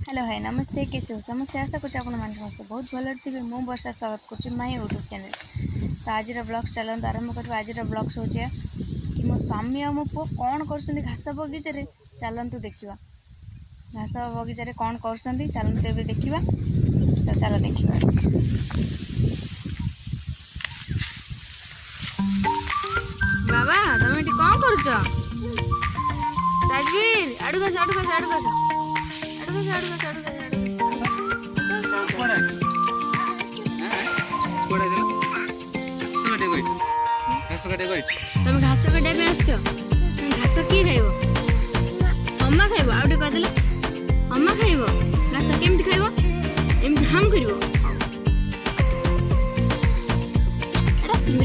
Hello hi नमस्ते कैसे हो समस्या आशा कुछ आपण मान समस्त बहुत भल थे मु वर्षा स्वागत करुँच माय यूट्यूब चैनल। तो आज ब्लॉग्स चलते आरंभ कर आज ब्लॉग्स हो कि मो स्वामी और मो पु कौन कर घास बगीचे चलतु देखा घास बगीचे कौन कर चलते देखा तो चल देखा। बाबा तुम ये कौन कर राजवीर आड़ू घास आड़ू घास आड़ू घास तुम घास काटा आस घास किए खाइब अम्मा खाइब आउटे कहदेल अम्मा खाइब घास केमती खाइब एमती हम कर तुम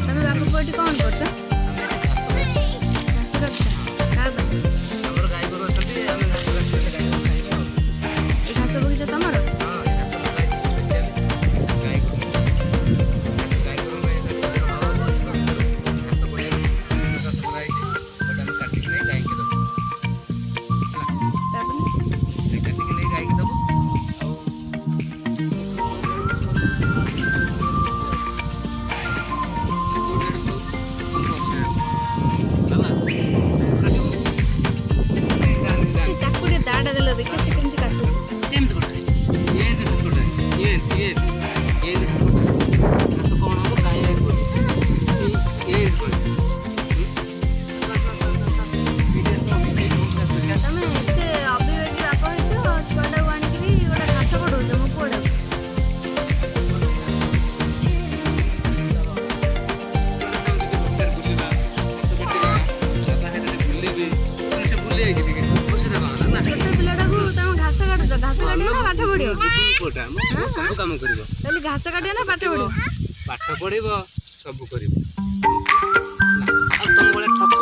बापा पुटी कौन कर घास काटे ना पाठ पढ़ो पाठ पढ़ो सब कर तुम बड़े ठक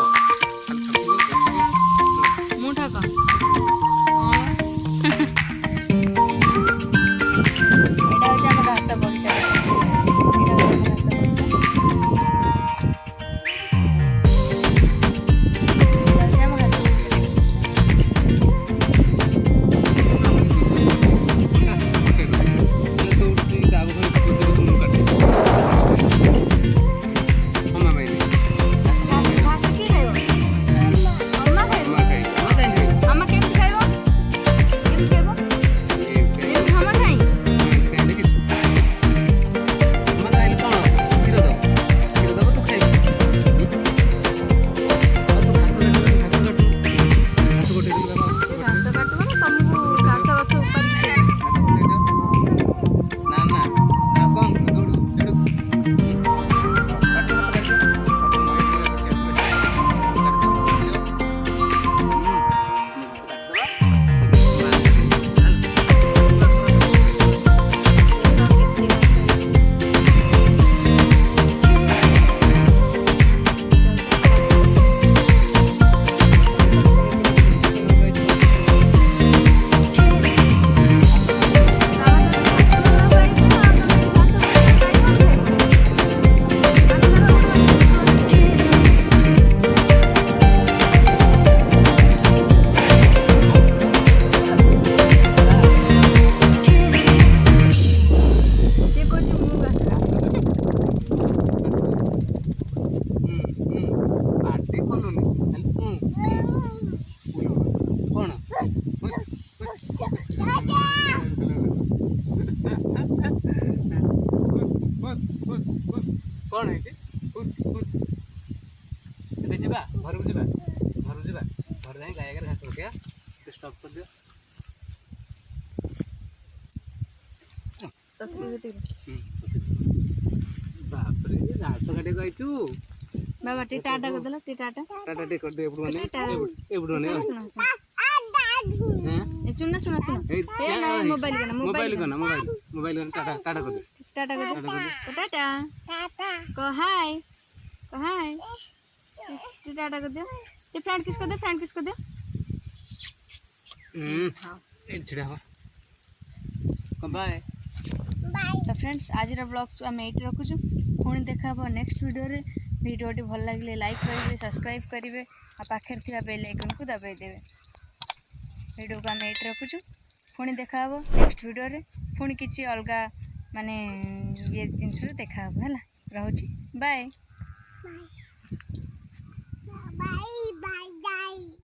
मु ठक एटा होचे हम घास बगीचा कौन है जा घर को जा घर जाए गाय घास रखा स्टॉप कर दियो बाप रे घास काटे गइचू बाबा टी टाटा कर देला टी टाटा टाटा टे कर दे एबडू ने ए सुन ए मोबाइल कना टाटा टाटा कर दे टाटा कर टाटा को हाय टी टाटा कर दे ते फ्रेंड किस को दे ए छिड़ा हो बाय तो फ्रेंड्स आज ब्लॉग्स आम ये रखुचु पुणी देखा नेक्स्ट वीडियो रे वीडियोटी भल लगे लाइक करेंगे सब्सक्राइब करेंगे आ पाखे थिबा बेल आइकन को दबाई देवे। वीडियो को आम ये रखुचु पुणी देखा नेक्स्ट वीडियो रे पुणी किसी अलगा माने ये जिनस देखा है। रोची बाय।